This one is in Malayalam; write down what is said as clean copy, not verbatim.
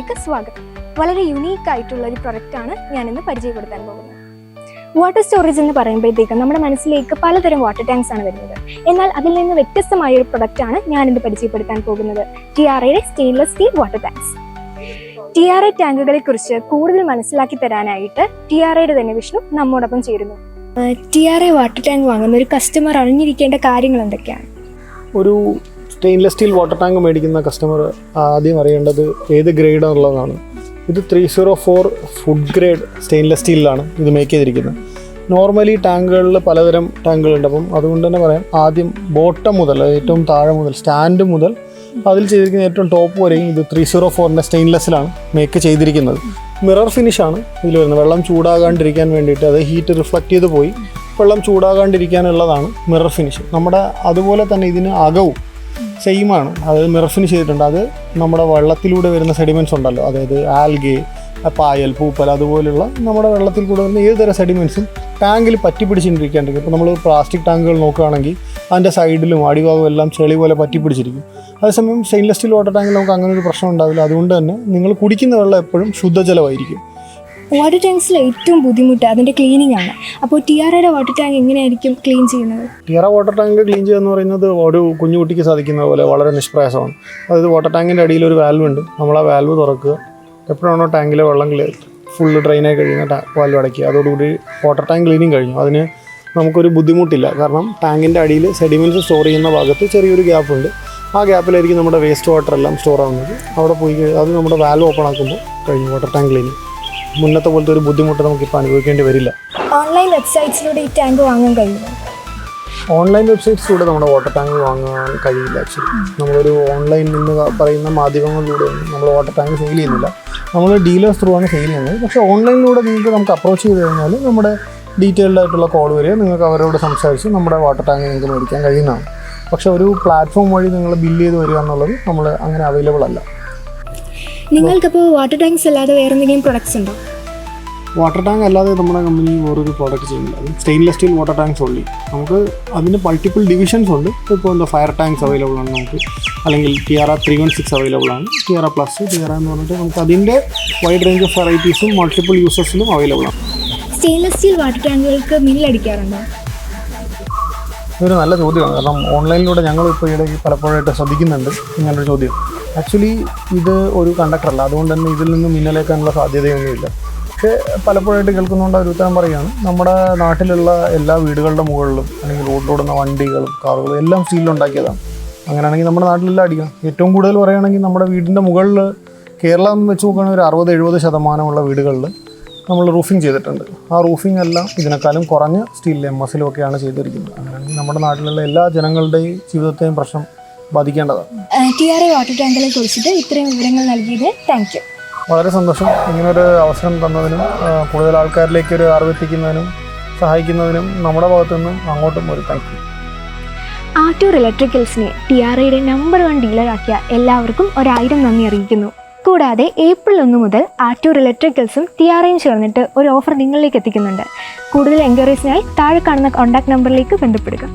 വീഡിയോയിലേക്ക് സ്വാഗതം. വളരെ യുണീക്ക് ആയിട്ടുള്ള ഒരു പ്രൊഡക്റ്റാണ് ഞാനിന്ന് പരിചയപ്പെടുത്താൻ പോകുന്നത്. വാട്ടർ സ്റ്റോറേജ് എന്ന് പറയുമ്പോഴത്തേക്കും നമ്മുടെ മനസ്സിലേക്ക് പലതരം വാട്ടർ ടാങ്ക്സ് ആണ് വരുന്നത്. എന്നാൽ അതിൽ നിന്ന് വ്യത്യസ്തമായ ഒരു പ്രൊഡക്റ്റാണ് ഞാനിന്ന് പരിചയപ്പെടുത്താൻ പോകുന്നത്. TRAയുടെ stainless steel water tanks. TRA ടാങ്കുകളെ കുറിച്ച് കൂടുതൽ മനസ്സിലാക്കി തരാനായിട്ട് TRAയുടെ തന്നെ വിഷ്ണു നമ്മോടൊപ്പം ചേരുന്നു. TRA വാട്ടർ ടാങ്ക് വാങ്ങുന്ന ഒരു കസ്റ്റമർ അറിഞ്ഞിരിക്കേണ്ട കാര്യങ്ങൾ എന്തൊക്കെയാണ്? ഒരു സ്റ്റെയിൻലെസ് സ്റ്റീൽ വാട്ടർ ടാങ്ക് മേടിക്കുന്ന കസ്റ്റമർ ആദ്യം അറിയേണ്ടത് ഏത് ഗ്രേഡ് എന്നുള്ളതാണ്. ഇത് 304 ഫുഡ് ഗ്രേഡ് സ്റ്റെയിൻലെസ് സ്റ്റീലിലാണ് ഇത് മേക്ക് ചെയ്തിരിക്കുന്നത്. നോർമലി ടാങ്കുകളിൽ പലതരം ടാങ്കുകളുണ്ട്. അപ്പം അതുകൊണ്ട് തന്നെ പറയാം, ആദ്യം ബോട്ടം മുതൽ ഏറ്റവും താഴെ മുതൽ സ്റ്റാൻഡ് മുതൽ അതിൽ ചെയ്തിരിക്കുന്ന ഏറ്റവും ടോപ്പ് വരെയും ഇത് 304ൻ്റെ സ്റ്റെയിൻലെസ്സിലാണ് മേക്ക് ചെയ്തിരിക്കുന്നത്. മിറർ ഫിനിഷാണ് ഇതിൽ വരുന്നത്. വെള്ളം ചൂടാകാണ്ടിരിക്കാൻ വേണ്ടിയിട്ട്, അത് ഹീറ്റ് റിഫ്ലക്റ്റ് ചെയ്ത് പോയി വെള്ളം ചൂടാകാണ്ടിരിക്കാനുള്ളതാണ് മിറർ ഫിനിഷ്. നമ്മുടെ അതുപോലെ തന്നെ ഇതിന് അകവും സെയിമാണ്, അതായത് മിറർ ഫിനിഷ് ചെയ്തിട്ടുണ്ട്. അത് നമ്മുടെ വെള്ളത്തിലൂടെ വരുന്ന സെഡിമെൻറ്റ്സ് ഉണ്ടല്ലോ, അതായത് ആൽഗെ, പായൽ, പൂപ്പൽ, അതുപോലുള്ള നമ്മുടെ വെള്ളത്തിൽ കൂടെ വരുന്ന ഏത് തരം സെഡിമെൻറ്റ്സും ടാങ്കിൽ പറ്റി പിടിച്ചിരിക്കാണ്ടിരിക്കും. ഇപ്പോൾ നമ്മൾ പ്ലാസ്റ്റിക് ടാങ്കുകൾ നോക്കുകയാണെങ്കിൽ അതിൻ്റെ സൈഡിലും അടിഭാഗവും എല്ലാം ചെളി പോലെ പറ്റി പിടിച്ചിരിക്കും. അതേസമയം സ്റ്റെയിൻലെസ് സ്റ്റീൽ വാട്ടർ ടാങ്കിൽ നമുക്ക് അങ്ങനെ ഒരു പ്രശ്നം ഉണ്ടാവില്ല. അതുകൊണ്ട് തന്നെ നിങ്ങൾ കുടിക്കുന്ന വെള്ളം എപ്പോഴും ശുദ്ധജലമായിരിക്കും. വാട്ടർ ടാങ്ക്സിൽ ഏറ്റവും ബുദ്ധിമുട്ട് അതിൻ്റെ ക്ലീനിങ് ആണ്. അപ്പോൾ TRAയുടെ വാട്ടർ ടാങ്ക് എങ്ങനെയായിരിക്കും ക്ലീൻ ചെയ്യുന്നത്? TRA വാട്ടർ ടാങ്ക് ക്ലീൻ ചെയ്യുക എന്ന് പറയുന്നത് ഒരു കുഞ്ഞുകുട്ടിക്ക് സാധിക്കുന്ന പോലെ വളരെ നിഷ്പ്രയാസമാണ്. അതായത് വാട്ടർ ടാങ്കിൻ്റെ അടിയിൽ ഒരു വാൽവ് ഉണ്ട്. നമ്മൾ ആ വാൽവ് തുറക്കുക, എപ്പോഴാണോ ടാങ്കിലെ വെള്ളം ഫുള്ള് ഡ്രെയിനായി കഴിയുന്ന വാൽവ് അടയ്ക്കുക. അതോടുകൂടി വാട്ടർ ടാങ്ക് ക്ലീനിങ് കഴിഞ്ഞു. അതിന് നമുക്കൊരു ബുദ്ധിമുട്ടില്ല. കാരണം ടാങ്കിൻ്റെ അടിയിൽ സെഡിമെൻറ്റ്സ് സ്റ്റോർ ചെയ്യുന്ന ഭാഗത്ത് ചെറിയൊരു ഗ്യാപ്പുണ്ട്. ആ ഗ്യാപ്പിലായിരിക്കും നമ്മുടെ വേസ്റ്റ് വാട്ടർ എല്ലാം സ്റ്റോർ ആവുന്നത്. അവിടെ പോയി അത് നമ്മുടെ വാൽവ് ഓപ്പൺ ആക്കുമ്പോൾ കഴിഞ്ഞു വാട്ടർ ടാങ്ക് ക്ലീനിങ്. മുന്നത്തെ പോലത്തെ ഒരു ബുദ്ധിമുട്ട് നമുക്കിപ്പോൾ അനുഭവിക്കേണ്ടി വരില്ല. ഓൺലൈൻ വെബ്സൈറ്റ്സിലൂടെ ഈ ടാങ്ക് വാങ്ങാൻ കഴിയുമോ? ഓൺലൈൻ വെബ്സൈറ്റ്സിലൂടെ നമ്മുടെ വാട്ടർ ടാങ്ക് വാങ്ങാൻ കഴിയില്ല. ആക്ച്വലി നമ്മളൊരു ഓൺലൈൻ എന്ന് പറയുന്ന മാധ്യമങ്ങളിലൂടെ നമ്മൾ വാട്ടർ ടാങ്ക് സെയിൽ ചെയ്യുന്നില്ല. നമ്മൾ ഡീലേഴ്സ് ത്രൂ ആണ് സെയിൽ ചെയ്യുന്നത്. പക്ഷേ ഓൺലൈനിലൂടെ നമുക്ക് അപ്രോച്ച് ചെയ്ത് കഴിഞ്ഞാൽ നമ്മുടെ ഡീറ്റെയിൽഡ് ആയിട്ടുള്ള കോൾ വരിക, നിങ്ങൾക്ക് അവരോട് സംസാരിച്ച് നമ്മുടെ വാട്ടർ ടാങ്ക് നിങ്ങൾക്ക് മേടിക്കാൻ കഴിയുന്നതാണ്. പക്ഷേ ഒരു പ്ലാറ്റ്ഫോം വഴി നിങ്ങൾ ബില്ല് ചെയ്ത് വരിക എന്നുള്ളത് നമ്മൾ അങ്ങനെ അവൈലബിൾ അല്ല. നിങ്ങൾക്കപ്പോൾ വാട്ടർ ടാങ്ക്സ് അല്ലാതെ വേറെ എന്തെങ്കിലും പ്രൊഡക്ട്സ് ഉണ്ടോ? വാട്ടർ ടാങ്ക് അല്ലാതെ നമ്മുടെ കമ്പനി വേറൊരു പ്രോഡക്റ്റ് ചെയ്യുന്നില്ല. അത് സ്റ്റെയിൻലെസ് സ്റ്റീൽ വാട്ടർ ടാങ്ക്സ് ഉള്ളി. നമുക്ക് അതിന് മൾട്ടിപ്പിൾ ഡിവിഷൻസ് ഉണ്ട്. ഇപ്പോൾ ഫയർ ടാങ്ക്സ് അവൈലബിൾ ആണ് നമുക്ക്, അല്ലെങ്കിൽ TRA 316 അവൈലബിൾ ആണ്, TRA പ്ലസ്, TRA എന്ന് പറഞ്ഞിട്ട് നമുക്ക് അതിൻ്റെ വൈഡ് റേഞ്ച് ഓഫ് വെറൈറ്റീസും മൾട്ടിപ്പിൾ യൂസേഴ്സിലും അവൈലബിൾ ആണ്. സ്റ്റെയിൻലെസ് സ്റ്റീൽ വാട്ടർ ടാങ്കുകൾക്ക് മില്ലടിക്കാറുണ്ടോ? ഇതൊരു നല്ല ചോദ്യമാണ്. കാരണം ഓൺലൈനിലൂടെ ഞങ്ങൾ ഇപ്പോൾ ഇടയ്ക്ക് പലപ്പോഴായിട്ട് ശ്രദ്ധിക്കുന്നുണ്ട് ഇങ്ങനൊരു ചോദ്യം. ആക്ച്വലി ഇത് ഒരു കണ്ടക്ടറല്ല, അതുകൊണ്ട് തന്നെ ഇതിൽ നിന്ന് മിന്നലേക്കാനുള്ള സാധ്യതയൊന്നുമില്ല. പക്ഷേ പലപ്പോഴായിട്ട് കേൾക്കുന്നതുകൊണ്ട് ഒരു ഉത്തരം പറയുകയാണ്. നമ്മുടെ നാട്ടിലുള്ള എല്ലാ വീടുകളുടെ മുകളിലും അല്ലെങ്കിൽ റോഡിലോടുന്ന വണ്ടികളും കാറുകളും എല്ലാം സ്റ്റീലിലുണ്ടാക്കിയതാണ്. അങ്ങനെയാണെങ്കിൽ നമ്മുടെ നാട്ടിലെല്ലാം അടിക്കണം. ഏറ്റവും കൂടുതൽ പറയുകയാണെങ്കിൽ നമ്മുടെ വീടിൻ്റെ മുകളിൽ കേരളം വെച്ച് നോക്കുകയാണെങ്കിൽ ഒരു 60-70% വീടുകളിൽ നമ്മൾ റൂഫിംഗ് ചെയ്തിട്ടുണ്ട്. ആ റൂഫിംഗ് എല്ലാം ഇതിനേക്കാളും കുറഞ്ഞ സ്റ്റീലിൽ MS ഒക്കെയാണ് ചെയ്തിരിക്കുന്നത്. അങ്ങനെയാണെങ്കിൽ നമ്മുടെ നാട്ടിലുള്ള എല്ലാ ജനങ്ങളുടെയും ജീവിതത്തെയും പ്രശ്നം ബാധിക്കേണ്ടതാണ്. TRA വാട്ടർ ടാങ്കിനെ കുറിച്ചിട്ട് ഇത്രയും വിവരങ്ങൾ നൽകിയത് താങ്ക് യു. വളരെ സന്തോഷം. ഇങ്ങനൊരു അവസരം തന്നതിനും കൂടുതൽ ആൾക്കാരിലേക്ക് ഒരു അറിവെത്തിക്കുന്നതിനും സഹായിക്കുന്നതിനും നമ്മുടെ ഭാഗത്തു നിന്നും അങ്ങോട്ടും ഒരു താങ്ക് യു. ആറ്റൂർ ഇലക്ട്രിക്കൽസിനെ TRAയുടെ നമ്പർ 1 ഡീലറാക്കിയ എല്ലാവർക്കും 1000 നന്ദി അറിയിക്കുന്നു. കൂടാതെ April 1 മുതൽ ആറ്റൂർ ഇലക്ട്രിക്കൽസും TRAയും ചേർന്നിട്ട് ഒരു ഓഫർ നിങ്ങളിലേക്ക് എത്തിക്കുന്നുണ്ട്. കൂടുതൽ എൻക്വയറീസിനായി താഴെ കാണുന്ന കോൺടാക്ട് നമ്പറിലേക്ക് ബന്ധപ്പെടുക.